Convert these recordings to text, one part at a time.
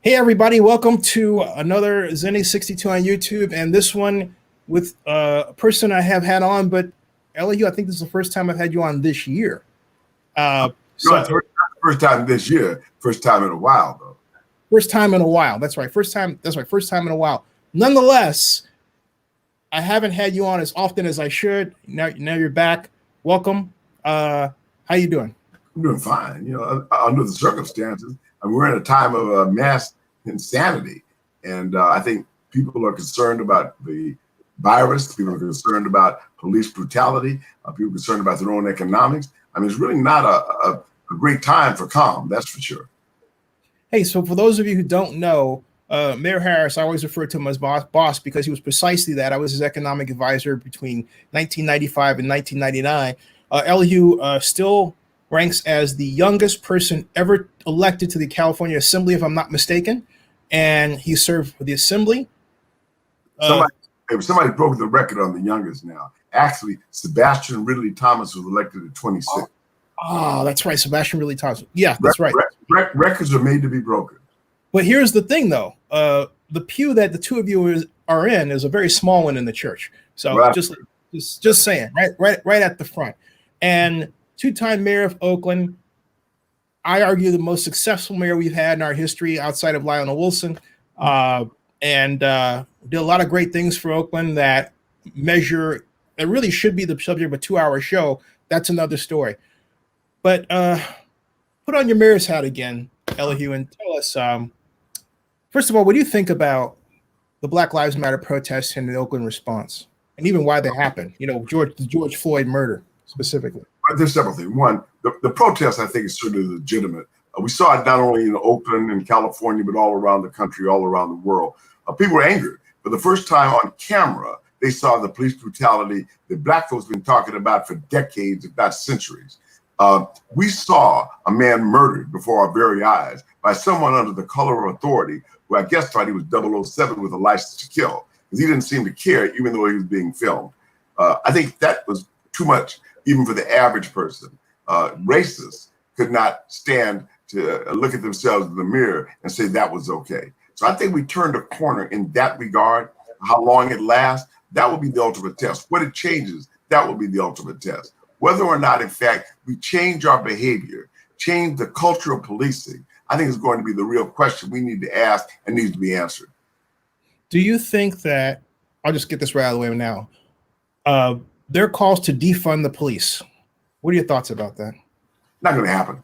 Hey everybody, welcome to another Zenny62 on YouTube, and this one with a person I have had on, but Elihu, I think this is the first time I've had you on this year. No, it's first time this year, first time in a while though. First time in a while. That's right. First time in a while. Nonetheless, I haven't had you on as often as I should. Now you're back. Welcome. How you doing? I'm doing fine. You know, under the circumstances, we're in a time of mass insanity, and I think people are concerned about the virus. People are concerned about police brutality. People are concerned about their own economics. I mean, it's really not a great time for calm. That's for sure. Hey, so for those of you who don't know, Mayor Harris, I always refer to him as boss because he was precisely that. I was his economic advisor between 1995 and 1999. Elihu still ranks as the youngest person ever elected to the California Assembly, if I'm not mistaken, and he served for the Assembly. Somebody broke the record on the youngest now. Actually, Sebastian Ridley Thomas was elected at 26. Oh, that's right, Sebastian Ridley Thomas. Yeah, that's right. Records are made to be broken. But here's the thing, though. The pew that the two of you are in is a very small one in the church. So right. just saying, right at the front. And two-time mayor of Oakland, I argue the most successful mayor we've had in our history outside of Lionel Wilson, and did a lot of great things for Oakland that really should be the subject of a 2-hour show. That's another story. But put on your mayor's hat again, Elihu, and tell us, first of all, what do you think about the Black Lives Matter protests and the Oakland response, and even why they happened? You know, the George Floyd murder specifically. There's several things. One, the protest, I think, is certainly legitimate. We saw it not only in Oakland and California, but all around the country, all around the world. People were angered. For the first time on camera, they saw the police brutality that Black folks have been talking about for decades, if not centuries. We saw a man murdered before our very eyes by someone under the color of authority, who I guess thought he was 007 with a license to kill, because he didn't seem to care, even though he was being filmed. I think that was too much, even for the average person. Racists could not stand to look at themselves in the mirror and say that was okay. So I think we turned a corner in that regard. How long it lasts, that will be the ultimate test. What it changes, that will be the ultimate test. Whether or not, in fact, we change our behavior, change the culture of policing, I think is going to be the real question we need to ask and needs to be answered. Do you think that, I'll just get this right out of the way now, their calls to defund the police, what are your thoughts about that? Not going to happen.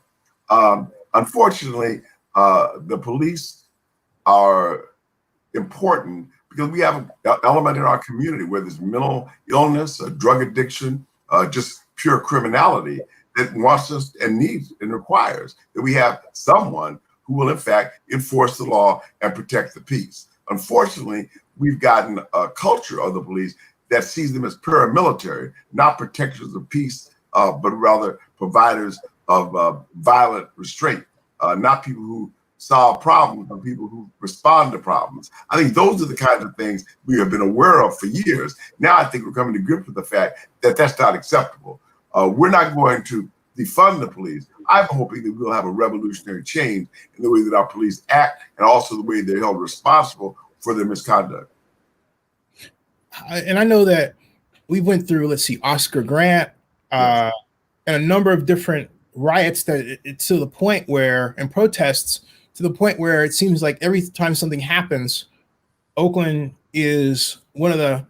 Unfortunately, the police are important because we have an element in our community where there's mental illness, drug addiction, just pure criminality that wants us and needs and requires that we have someone who will, in fact, enforce the law and protect the peace. Unfortunately, we've gotten a culture of the police that sees them as paramilitary, not protectors of peace, but rather providers of violent restraint, not people who solve problems, but people who respond to problems. I think those are the kinds of things we have been aware of for years. Now I think we're coming to grips with the fact that that's not acceptable. We're not going to defund the police. I'm hoping that we'll have a revolutionary change in the way that our police act and also the way they're held responsible for their misconduct. And I know that we went through, let's see, Oscar Grant, yes, and a number of different riots that to the point where, and protests to the point where it seems like every time something happens, Oakland is one of the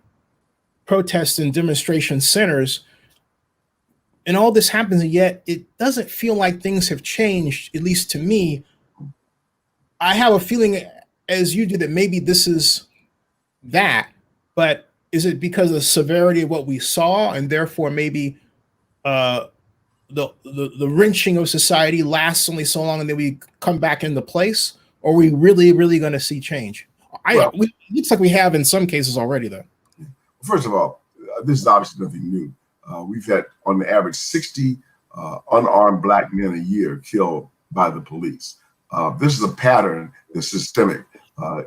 protest and demonstration centers. And all this happens, and yet it doesn't feel like things have changed, at least to me. I have a feeling, as you do, that maybe this is that, but is it because of the severity of what we saw, and therefore maybe the wrenching of society lasts only so long and then we come back into place? Or are we really going to see change? It looks like we have in some cases already, though. First of all, this is obviously nothing new. We've had, on the average, 60 unarmed Black men a year killed by the police. This is a pattern that's systemic.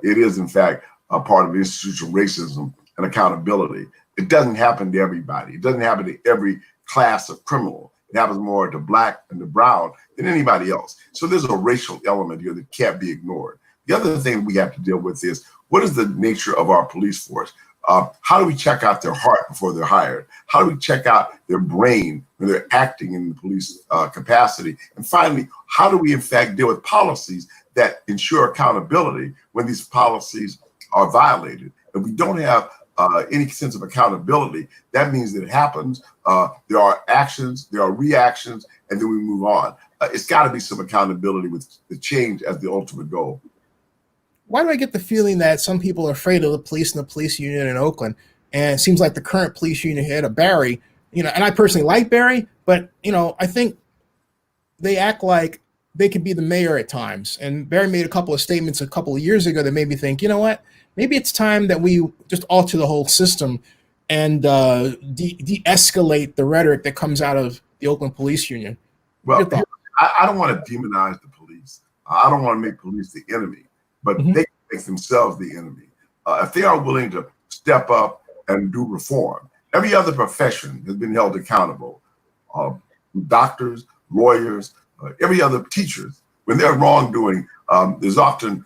It is, in fact, a part of institutional racism and accountability. It doesn't happen to everybody. It doesn't happen to every class of criminal. It happens more to Black and to brown than anybody else. So there's a racial element here that can't be ignored. The other thing we have to deal with is, what is the nature of our police force? How do we check out their heart before they're hired? How do we check out their brain when they're acting in the police capacity? And finally, how do we in fact deal with policies that ensure accountability when these policies are violated? If we don't have any sense of accountability, that means that it happens. There are actions, there are reactions, and then we move on. It's got to be some accountability with the change as the ultimate goal. Why do I get the feeling that some people are afraid of the police and the police union in Oakland? And it seems like the current police union head of Barry, and I personally like Barry, but, I think they act like they could be the mayor at times. And Barry made a couple of statements a couple of years ago that made me think, you know what? Maybe it's time that we just alter the whole system and de-escalate the rhetoric that comes out of the Oakland Police Union. Well, I don't want to demonize the police. I don't want to make police the enemy, but they make themselves the enemy. If they are willing to step up and do reform, every other profession has been held accountable. Doctors, lawyers, every other teachers, when they're wrongdoing, there's often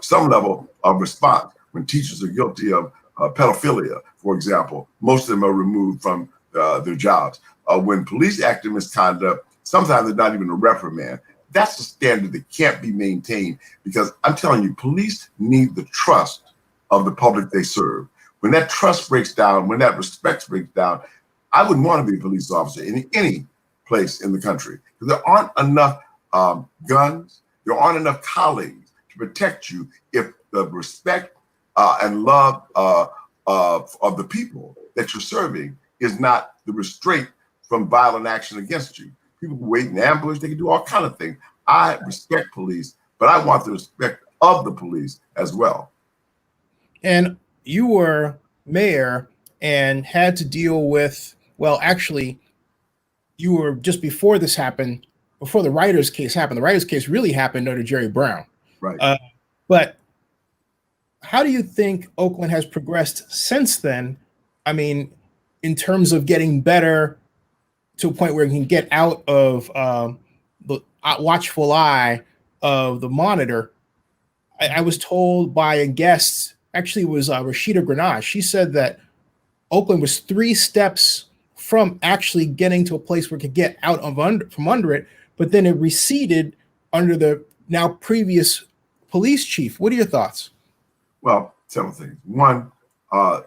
some level of response. When teachers are guilty of pedophilia, for example, most of them are removed from their jobs. When police act in misconduct, sometimes they're not even a reprimand. That's a standard that can't be maintained, because I'm telling you, police need the trust of the public they serve. When that trust breaks down, when that respect breaks down, I wouldn't want to be a police officer in any place in the country, because there aren't enough guns, there aren't enough colleagues to protect you if the respect and love of the people that you're serving is not the restraint from violent action against you. People who wait in ambush, they can do all kinds of things. I respect police, but I want the respect of the police as well. And you were mayor and had to deal with, well, actually, you were just before this happened, before the writers' case happened. The writers' case really happened under Jerry Brown. Right. But how do you think Oakland has progressed since then? I mean, in terms of getting better to a point where it can get out of the watchful eye of the monitor. I was told by a guest, actually it was Rashida Grenache. She said that Oakland was 3 steps from actually getting to a place where it could get out of from under it, but then it receded under the now previous police chief. What are your thoughts? Well, several things. One,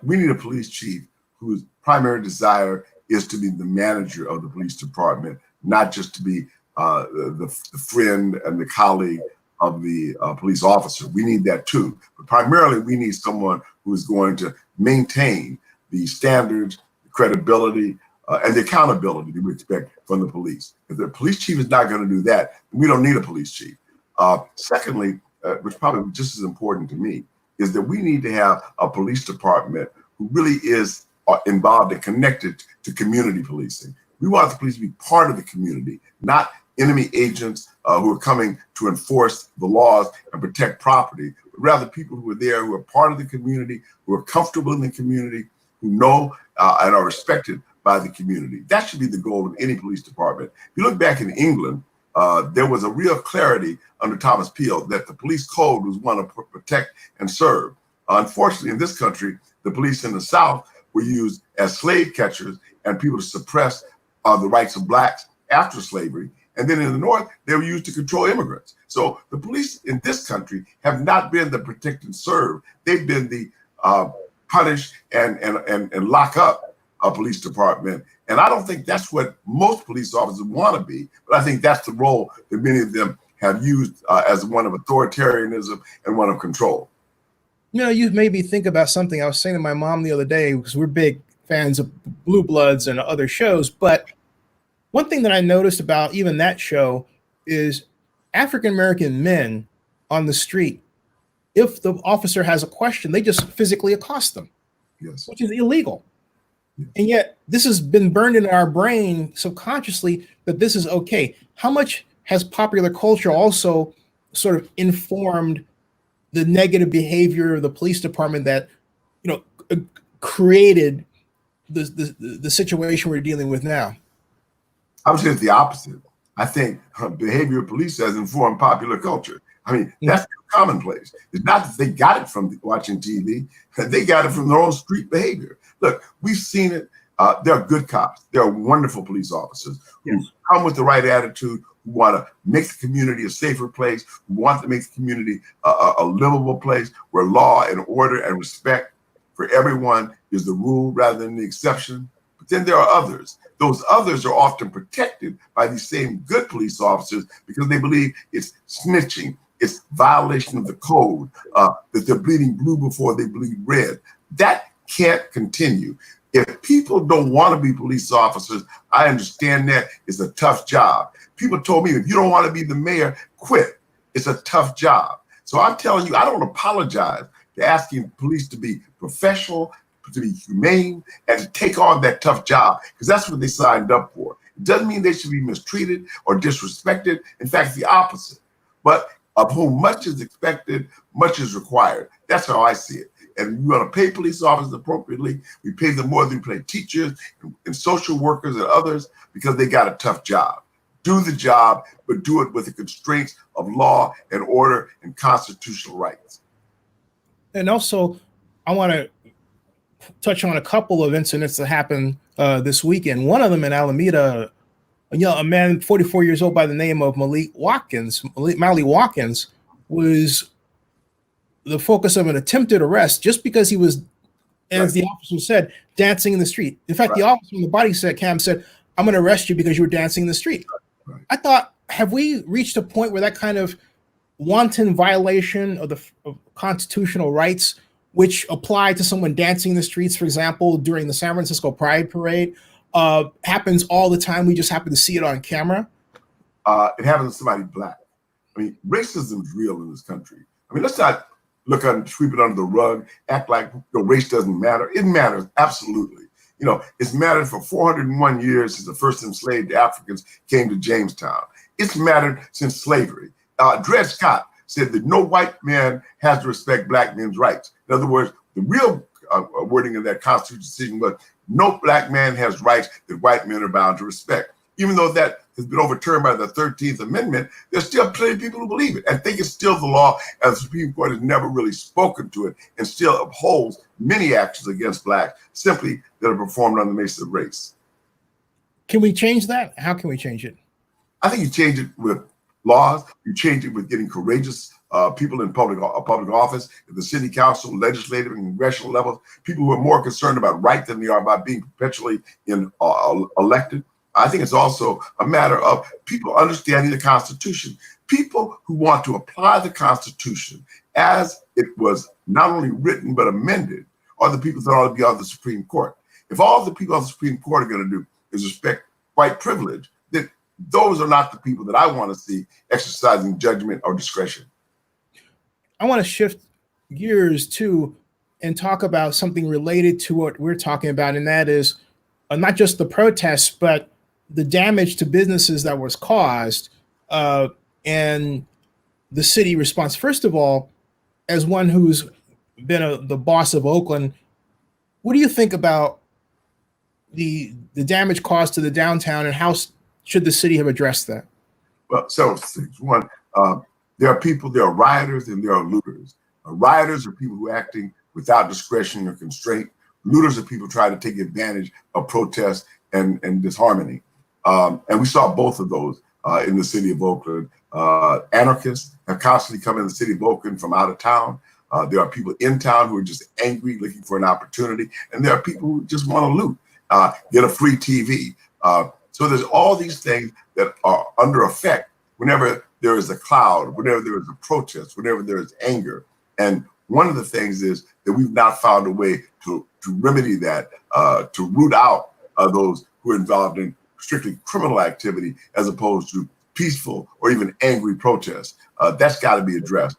we need a police chief whose primary desire is to be the manager of the police department, not just to be the friend and the colleague of the police officer. We need that too. But primarily, we need someone who is going to maintain the standards, the credibility, and the accountability that we expect from the police. If the police chief is not going to do that, we don't need a police chief. Secondly, which probably just as important to me, is that we need to have a police department who really is involved and connected to community policing. We want the police to be part of the community, not enemy agents who are coming to enforce the laws and protect property, but rather people who are there, who are part of the community, who are comfortable in the community, who know and are respected by the community. That should be the goal of any police department. If you look back in England, there was a real clarity under Thomas Peel that the police code was one to protect and serve. Unfortunately, in this country, the police in the South were used as slave catchers and people to suppress the rights of blacks after slavery. And then in the North, they were used to control immigrants. So the police in this country have not been the protect and serve. They've been the punish and lock up a police department. And I don't think that's what most police officers want to be, but I think that's the role that many of them have used as one of authoritarianism and one of control. You made me think about something I was saying to my mom the other day, because we're big fans of Blue Bloods and other shows. But one thing that I noticed about even that show is African-American men on the street, if the officer has a question, they just physically accost them, yes, which is illegal. Yes. And yet this has been burned in our brain subconsciously that this is okay. How much has popular culture also sort of informed the negative behavior of the police department that, created the situation we're dealing with now? I would say it's the opposite. I think behavioral police has informed popular culture. I mean, that's commonplace. It's not that they got it from watching TV. They got it from their own street behavior. Look, we've seen it. There are good cops. There are wonderful police officers who come with the right attitude, who want to make the community a safer place, who want to make the community a livable place where law and order and respect for everyone is the rule rather than the exception. But then there are others. Those others are often protected by these same good police officers because they believe it's snitching, it's violation of the code, that they're bleeding blue before they bleed red. That can't continue. If people don't want to be police officers, I understand that it's a tough job. People told me, if you don't want to be the mayor, quit. It's a tough job. So I'm telling you, I don't apologize to asking police to be professional, to be humane, and to take on that tough job, because that's what they signed up for. It doesn't mean they should be mistreated or disrespected. In fact, the opposite. But of whom much is expected, much is required. That's how I see it. And we want to pay police officers appropriately. We pay them more than we pay teachers and social workers and others because they got a tough job. Do the job, but do it with the constraints of law and order and constitutional rights. And also, I want to touch on a couple of incidents that happened this weekend. One of them in Alameda, a man 44 years old by the name of Malik Watkins was the focus of an attempted arrest just because he was, as the officer said, dancing in the street. In fact, the officer in the body cam said, "I'm going to arrest you because you were dancing in the street." I thought, have we reached a point where that kind of wanton violation of constitutional rights, which apply to someone dancing in the streets, for example, during the San Francisco Pride Parade, happens all the time? We just happen to see it on camera. It happens to somebody black. I mean, racism is real in this country. I mean, let's not sweep it under the rug, act like race doesn't matter. It matters, absolutely. It's mattered for 401 years since the first enslaved Africans came to Jamestown. It's mattered since slavery. Dred Scott said that no white man has to respect black men's rights. In other words, the real wording of that constitutional decision was no black man has rights that white men are bound to respect. Even though that has been overturned by the 13th Amendment, there's still plenty of people who believe it and think it's still the law, and the Supreme Court has never really spoken to it and still upholds many actions against blacks simply that are performed on the basis of race. Can we change that? How can we change it? I think you change it with laws. You change it with getting courageous people in public office, at the city council, legislative, and congressional levels, people who are more concerned about right than they are about being perpetually elected. I think it's also a matter of people understanding the Constitution. People who want to apply the Constitution as it was not only written but amended are the people that ought to be on the Supreme Court. If all the people on the Supreme Court are going to do is respect white privilege, then those are not the people that I want to see exercising judgment or discretion. I want to shift gears too and talk about something related to what we're talking about, and that is not just the protests, but the damage to businesses that was caused and the city response. First of all, as one who's been the boss of Oakland, what do you think about the damage caused to the downtown, and how should the city have addressed that? Well, several things. One, there are rioters and there are looters. Rioters are people who are acting without discretion or constraint. Looters are people trying to take advantage of protest and disharmony. And we saw both of those in the city of Oakland. Anarchists have constantly come in the city of Oakland from out of town. There are people in town who are just angry, looking for an opportunity. And there are people who just want to loot, get a free TV. So there's all these things that are under effect whenever there is a cloud, whenever there is a protest, whenever there is anger. And one of the things is that we've not found a way to remedy that, to root out those who are involved in strictly criminal activity as opposed to peaceful or even angry protests. That's got to be addressed.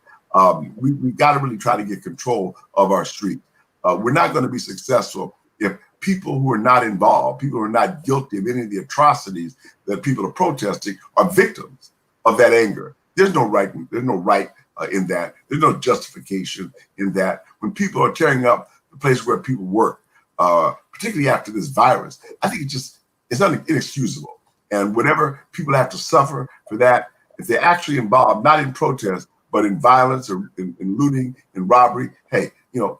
We've got to really try to get control of our streets. We're not going to be successful if people who are not involved, people who are not guilty of any of the atrocities that people are protesting, are victims of that anger. There's no right in that. There's no justification in that. When people are tearing up the place where people work, particularly after this virus, I think it's inexcusable. And whatever people have to suffer for that, if they're actually involved, not in protest, but in violence or in looting and robbery, hey,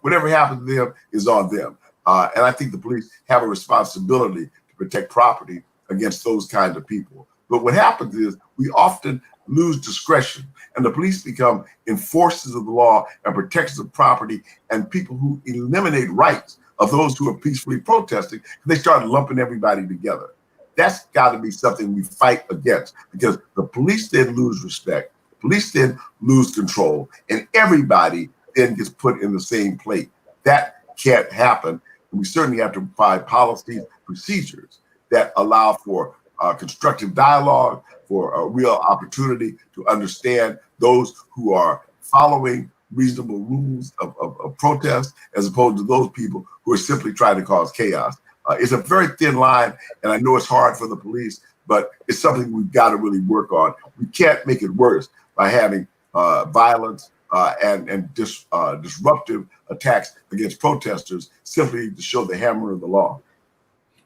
whatever happened to them is on them. And I think the police have a responsibility to protect property against those kinds of people. But what happens is we often lose discretion, and the police become enforcers of the law and protectors of property, and people who eliminate rights of those who are peacefully protesting. They start lumping everybody together. That's got to be something we fight against, because the police then lose respect, police then lose control, and everybody then gets put in the same plate. That can't happen. And we certainly have to provide policies, procedures that allow for constructive dialogue, for a real opportunity to understand those who are following reasonable rules of protest, as opposed to those people who are simply trying to cause chaos. It's a very thin line, and I know it's hard for the police, but it's something we've got to really work on. We can't make it worse by having violence and disruptive attacks against protesters simply to show the hammer of the law.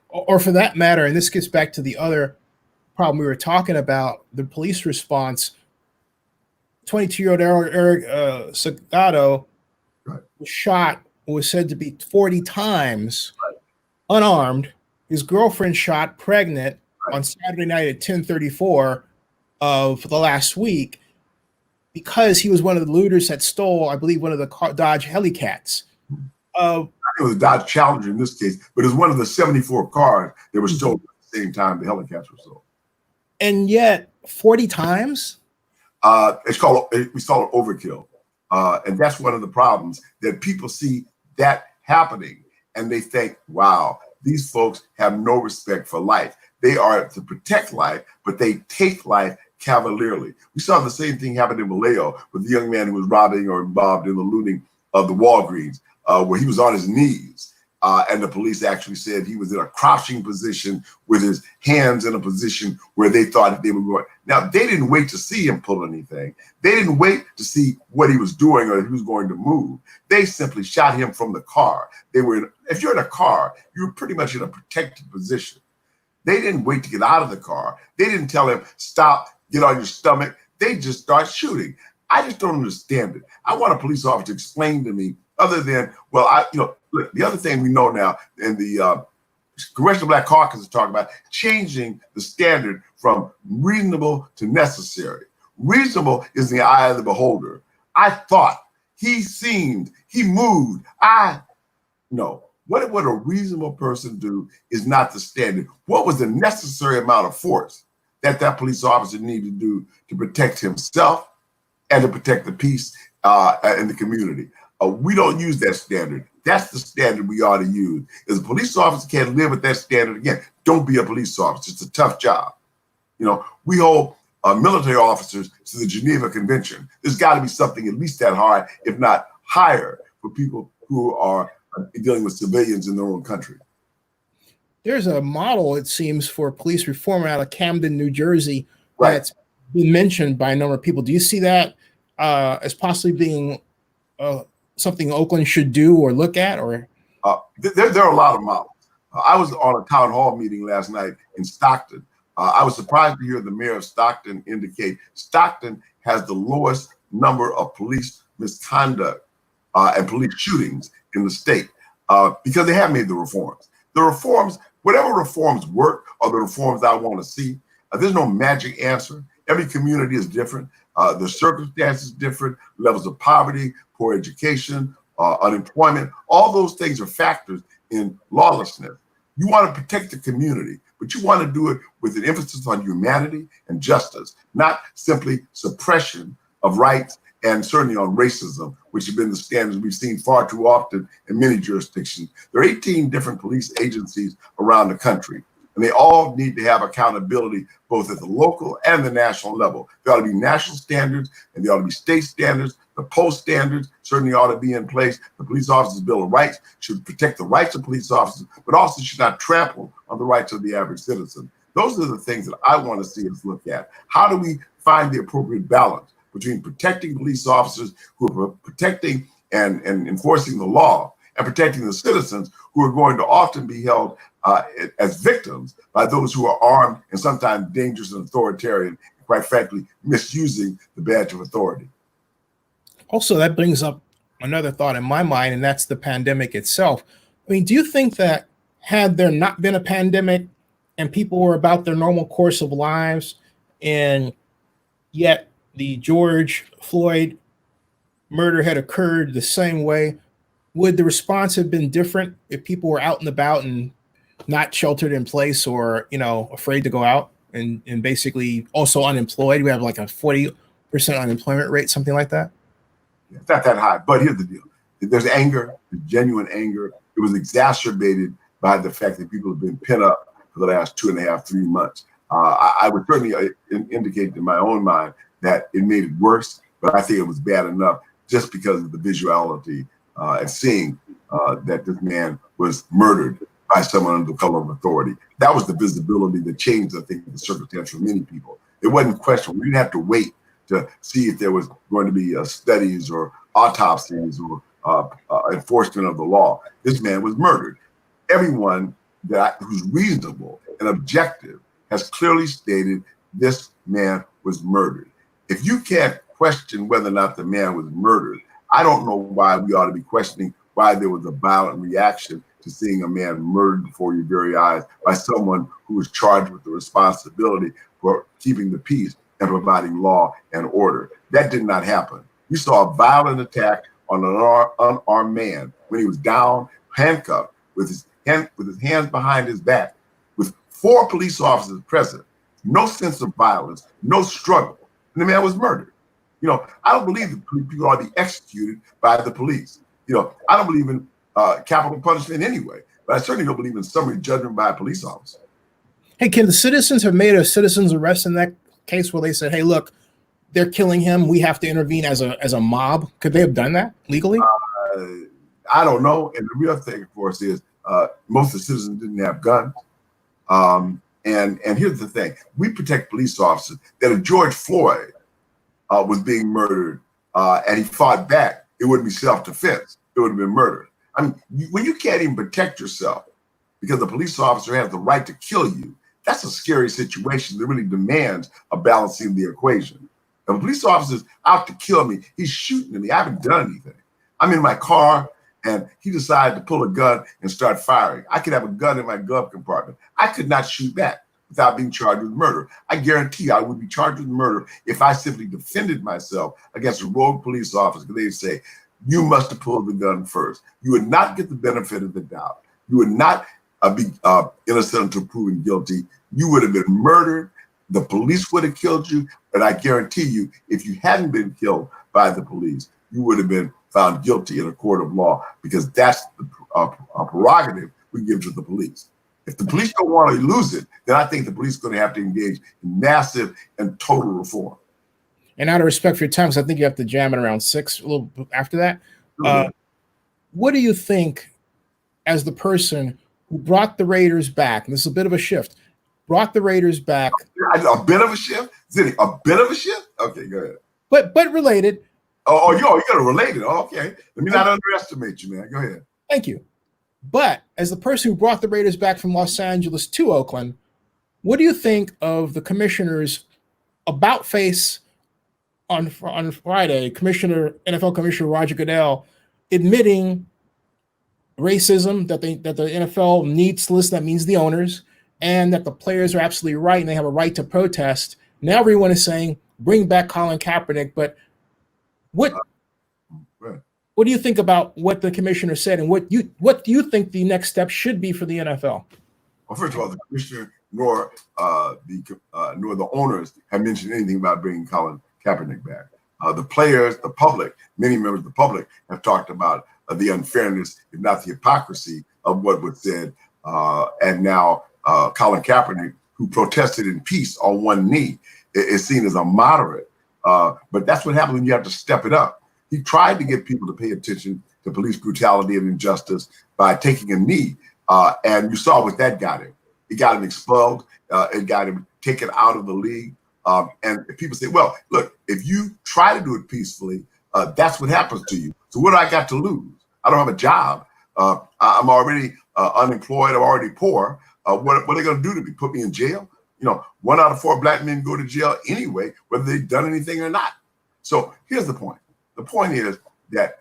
Or for that matter, and this gets back to the other problem we were talking about, the police response. 22-year-old Eric Sacado was shot, was said to be 40 times, unarmed. His girlfriend shot, pregnant, on Saturday night at 10:34 of the last week, because he was one of the looters that stole, I believe, one of the Dodge Hellcats. It was a Dodge Challenger in this case, but it was one of the 74 cars that were stolen at the same time the Hellcats were sold. And yet, 40 times? We call it overkill. And that's one of the problems, that people see that happening and they think, wow, these folks have no respect for life. They are to protect life, but they take life cavalierly. We saw the same thing happen in Vallejo with the young man who was robbing or involved in the looting of the Walgreens, where he was on his knees. And the police actually said he was in a crouching position with his hands in a position where they thought they were going. Now, they didn't wait to see him pull anything. They didn't wait to see what he was doing or if he was going to move. They simply shot him from the car. If you're in a car, you're pretty much in a protected position. They didn't wait to get out of the car. They didn't tell him, stop, get on your stomach. They just start shooting. I just don't understand it. I want a police officer to explain to me, other than, look, the other thing we know now, and the Congressional Black Caucus is talking about changing the standard from reasonable to necessary. Reasonable is in the eye of the beholder. I thought, he seemed, he moved. No. What would a reasonable person do is not the standard. What was the necessary amount of force that police officer needed to do to protect himself and to protect the peace in the community? We don't use that standard. That's the standard we ought to use. If a police officer can't live with that standard, again, don't be a police officer. It's a tough job. We hold military officers to the Geneva Convention. There's got to be something at least that hard, if not higher, for people who are dealing with civilians in their own country. There's a model, it seems, for police reform out of Camden, New Jersey, that's been mentioned by a number of people. Do you see that as possibly being something Oakland should do or look at? Or there are a lot of models. I was on a town hall meeting last night in Stockton. I was surprised to hear the mayor of Stockton indicate Stockton has the lowest number of police misconduct and police shootings in the state because they have made the reforms. The reforms, whatever reforms work, are the reforms I want to see. There's no magic answer. Every community is different. The circumstances different, levels of poverty, poor education, unemployment. All those things are factors in lawlessness. You want to protect the community, but you want to do it with an emphasis on humanity and justice, not simply suppression of rights and certainly on racism, which have been the standards we've seen far too often in many jurisdictions. There are 18 different police agencies around the country, and they all need to have accountability both at the local and the national level. There ought to be national standards, and there ought to be state standards. The post standards certainly ought to be in place. The Police Officers' Bill of Rights should protect the rights of police officers, but also should not trample on the rights of the average citizen. Those are the things that I want to see us look at. How do we find the appropriate balance between protecting police officers who are protecting and enforcing the law, and protecting the citizens who are going to often be held as victims by those who are armed and sometimes dangerous and authoritarian, and quite frankly, misusing the badge of authority. Also, that brings up another thought in my mind, and that's the pandemic itself. I mean, do you think that had there not been a pandemic and people were about their normal course of lives, and yet the George Floyd murder had occurred the same way, would the response have been different if people were out and about and not sheltered in place, or, you know, afraid to go out, and basically also unemployed? We have like a 40% unemployment rate, something like that. It's not that high, but here's the deal. There's anger, there's genuine anger. It was exacerbated by the fact that people have been pent up for the last 2.5, 3 months. I would certainly indicate in my own mind that it made it worse, but I think it was bad enough just because of the visuality and seeing that this man was murdered by someone under the color of authority. That was the visibility that changed, I think, the circumstance for many people. It wasn't questioned. We didn't have to wait to see if there was going to be studies or autopsies or enforcement of the law. This man was murdered. Everyone who's reasonable and objective has clearly stated this man was murdered. If you can't question whether or not the man was murdered, I don't know why we ought to be questioning why there was a violent reaction to seeing a man murdered before your very eyes by someone who was charged with the responsibility for keeping the peace and providing law and order. That did not happen. We saw a violent attack on an unarmed man when he was down, handcuffed, with his hands behind his back, with 4 police officers present, no sense of violence, no struggle, and the man was murdered. You know, I don't believe that people ought to be executed by the police. You know, I don't believe in capital punishment anyway, but I certainly don't believe in summary judgment by a police officer. Hey, can the citizens have made a citizen's arrest in that case where they said, hey, look, they're killing him, we have to intervene as a mob? Could they have done that legally? I don't know. And the real thing, of course, is most of the citizens didn't have guns. And here's the thing. We protect police officers. That if George Floyd was being murdered and he fought back, it wouldn't be self-defense. It would have been murder. I mean, when you can't even protect yourself because the police officer has the right to kill you, that's a scary situation that really demands a balancing the equation. If a police officer's out to kill me, he's shooting at me. I haven't done anything. I'm in my car and he decided to pull a gun and start firing. I could have a gun in my glove compartment. I could not shoot back without being charged with murder. I guarantee you I would be charged with murder if I simply defended myself against a rogue police officer, because they'd say, you must have pulled the gun first. You would not get the benefit of the doubt. You would not be innocent until proven guilty. You would have been murdered. The police would have killed you. And I guarantee you, if you hadn't been killed by the police, you would have been found guilty in a court of law, because that's the prerogative we give to the police. If the police don't want to lose it, then I think the police are going to have to engage in massive and total reform. And out of respect for your time, because I think you have to jam it around 6, a little after that. What do you think, as the person who brought the Raiders back, and this is a bit of a shift, brought the Raiders back. A bit of a shift? Zitty, a bit of a shift? Okay, go ahead. But related. Oh, you got to relate it. Oh, okay. Let me not underestimate you, man. Go ahead. Thank you. But as the person who brought the Raiders back from Los Angeles to Oakland, what do you think of the commissioner's about face on Friday? NFL Commissioner Roger Goodell admitting racism, that the NFL needs to listen, that means the owners, and that the players are absolutely right and they have a right to protest. Now everyone is saying, bring back Colin Kaepernick. But what do you think about what the commissioner said, and what do you think the next step should be for the NFL? Well, first of all, the commissioner nor the owners have mentioned anything about bringing Colin Kaepernick back. The players, the public, many members of the public have talked about the unfairness, if not the hypocrisy, of what was said. And now Colin Kaepernick, who protested in peace on one knee, is seen as a moderate. But that's what happens when you have to step it up. He tried to get people to pay attention to police brutality and injustice by taking a knee. And you saw what that got him. It got him expelled. It got him taken out of the league. And people say, well, look, if you try to do it peacefully, that's what happens to you. So what do I got to lose? I don't have a job. I'm already unemployed. I'm already poor. What are they going to do to me? Put me in jail? 1 out of 4 black men go to jail anyway, whether they've done anything or not. So here's the point. The point is that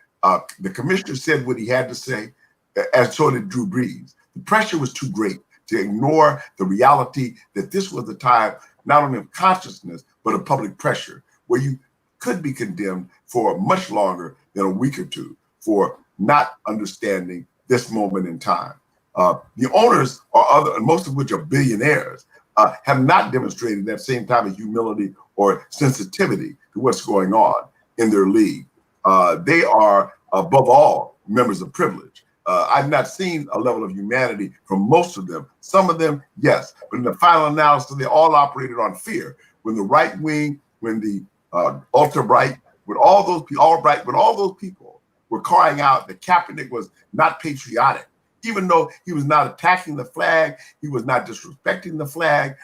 the commissioner said what he had to say, as so did Drew Brees. The pressure was too great to ignore the reality that this was the time not only of consciousness, but of public pressure, where you could be condemned for much longer than a week or two for not understanding this moment in time. The owners and most of which are billionaires, have not demonstrated that same type of humility or sensitivity to what's going on in their league. They are, above all, members of privilege. I've not seen a level of humanity from most of them. Some of them, yes, but in the final analysis, they all operated on fear. When the right wing, when the ultra right, with all those people were crying out that Kaepernick was not patriotic, even though he was not attacking the flag, he was not disrespecting the flag.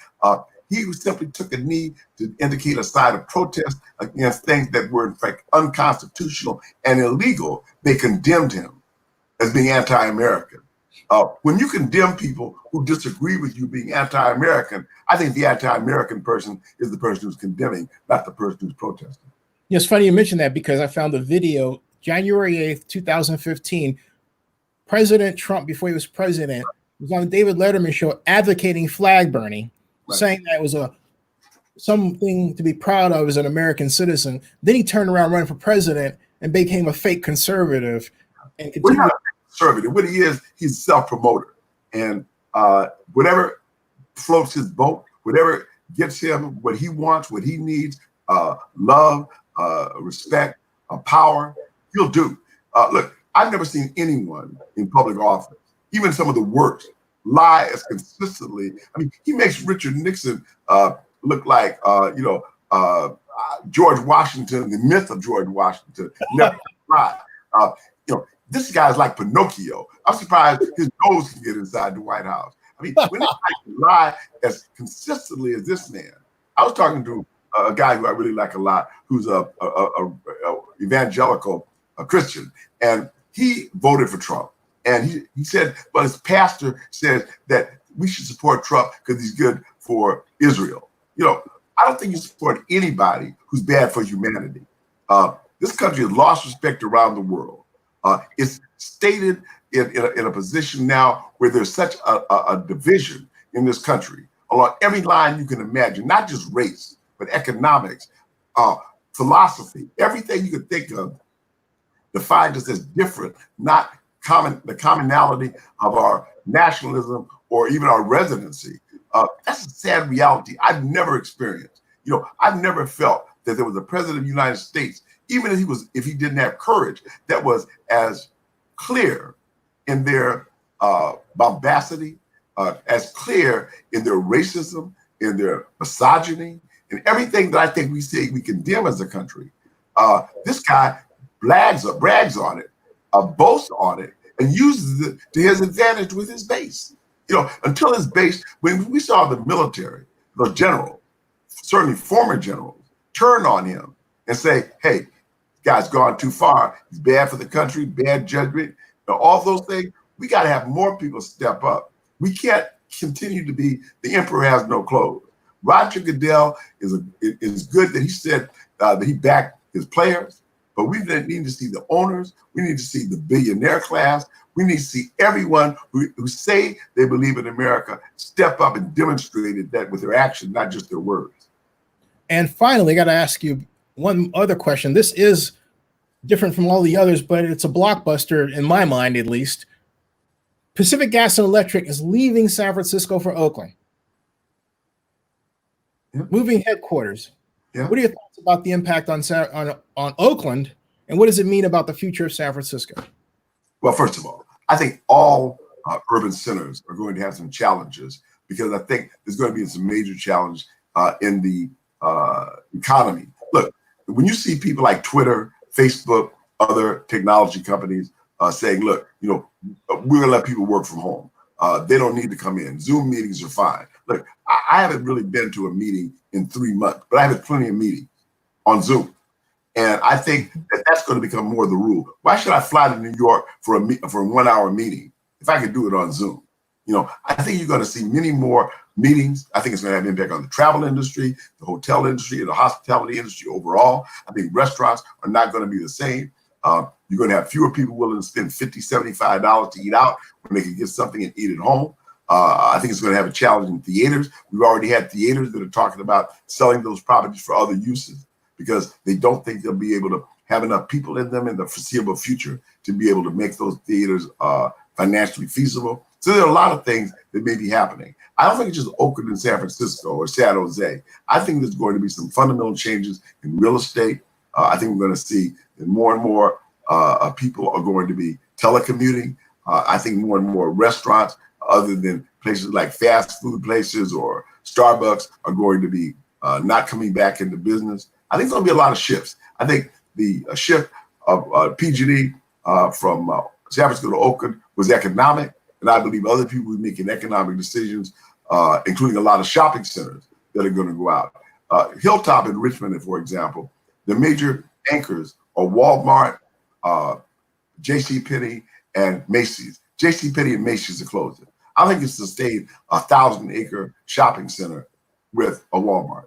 He simply took a knee to indicate a side of protest against things that were in fact unconstitutional and illegal. They condemned him as being anti-American. When you condemn people who disagree with you being anti-American, I think the anti-American person is the person who's condemning, not the person who's protesting. Yeah, it's funny you mentioned that because I found a video, January 8th, 2015. President Trump, before he was president, was on the David Letterman show advocating flag burning, right, saying that it was something to be proud of as an American citizen. Then he turned around running for president and became a fake conservative. And We're not a conservative. What he is, he's a self-promoter. And whatever floats his boat, whatever gets him what he wants, what he needs, love, respect, power, he'll do. Look, I've never seen anyone in public office, even some of the worst, lie as consistently. I mean, he makes Richard Nixon look like, George Washington, the myth of George Washington, never lied. This guy's like Pinocchio. I'm surprised his nose can get inside the White House. I mean, when they lie as consistently as this man, I was talking to a guy who I really like a lot, who's a evangelical Christian, and he voted for Trump. And he said, but his pastor said that we should support Trump because he's good for Israel. I don't think you support anybody who's bad for humanity. This country has lost respect around the world. It's stated in a position now where there's such a division in this country along every line you can imagine, not just race, but economics, philosophy, everything you could think of defined us as different, not the commonality of our nationalism or even our residency. That's a sad reality I've never experienced. I've never felt that there was a president of the United States, even if he didn't have courage, that was as clear in their bombacity, as clear in their racism, in their misogyny, and everything that I think we say we condemn as a country. This guy brags on it, boasts on it, and uses it to his advantage with his base. Until his base, when we saw the military, the general, certainly former generals, turn on him and say, hey, this guy's gone too far. He's bad for the country, bad judgment, all those things. We got to have more people step up. We can't continue to be the emperor has no clothes. Roger Goodell is good that he said that he backed his players, but we need to see the owners. We need to see the billionaire class. We need to see everyone who say they believe in America step up and demonstrate that with their action, not just their words. And finally, I got to ask you one other question. This is different from all the others, but it's a blockbuster in my mind, at least. Pacific Gas and Electric is leaving San Francisco for Oakland. Yeah. Moving headquarters. Yeah. What are your thoughts about the impact on Oakland, and what does it mean about the future of San Francisco? Well, first of all, I think all urban centers are going to have some challenges, because I think there's going to be some major challenge in the economy. Look, when you see people like Twitter, Facebook, other technology companies saying, look, we're going to let people work from home. They don't need to come in. Zoom meetings are fine. Look, I haven't really been to a meeting in 3 months, but I have plenty of meetings on Zoom. And I think that that's going to become more the rule. Why should I fly to New York for a 1 hour meeting if I could do it on Zoom? I think you're going to see many more meetings. I think it's going to have an impact on the travel industry, the hotel industry, and the hospitality industry overall. I think restaurants are not going to be the same. You're going to have fewer people willing to spend $50, $75 to eat out when they can get something and eat at home. I think it's going to have a challenge in theaters. We've already had theaters that are talking about selling those properties for other uses because they don't think they'll be able to have enough people in them in the foreseeable future to be able to make those theaters financially feasible. So there are a lot of things that may be happening. I don't think it's just Oakland and San Francisco or San Jose. I think there's going to be some fundamental changes in real estate. I think we're going to see that more and more people are going to be telecommuting. I think more and more restaurants, other than places like fast food places or Starbucks, are going to be not coming back into business. I think there's going to be a lot of shifts. I think the shift of PG&E from San Francisco to Oakland was economic, and I believe other people will be making economic decisions, including a lot of shopping centers that are going to go out. Hilltop in Richmond, for example, the major anchors are Walmart, JCPenney, and Macy's. JCPenney and Macy's are closing. I think it's sustained a 1,000-acre shopping center with a Walmart.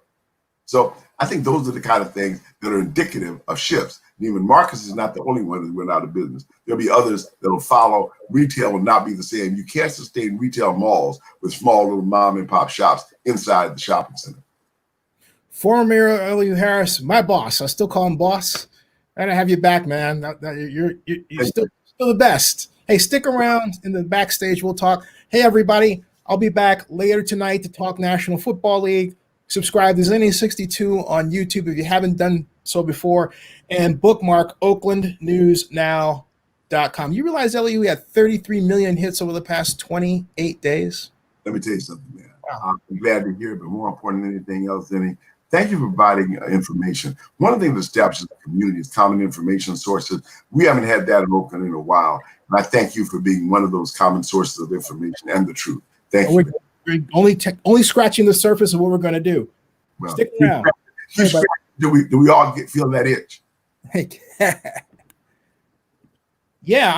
So I think those are the kind of things that are indicative of shifts. Neiman Marcus is not the only one that went out of business. There'll be others that will follow. Retail will not be the same. You can't sustain retail malls with small little mom and pop shops inside the shopping center. Former Mayor Elihu Harris, my boss. I still call him boss. And I have you back, man. You're still the best. Hey, stick around in the backstage. We'll talk. Hey, everybody. I'll be back later tonight to talk National Football League. Subscribe to Zenny62 on YouTube if you haven't done so before. And bookmark OaklandNewsNow.com. You realize, Elihu, we had 33 million hits over the past 28 days? Let me tell you something, man. Wow. I'm glad to hear it, but more important than anything else, Zenny, thank you for providing information. One of the things that establishes the community is common information sources. We haven't had that in Oakland in a while. And I thank you for being one of those common sources of information and the truth. Thank you. We're only scratching the surface of what we're going to do. Well, stick around. Do we all feel that itch? Yeah,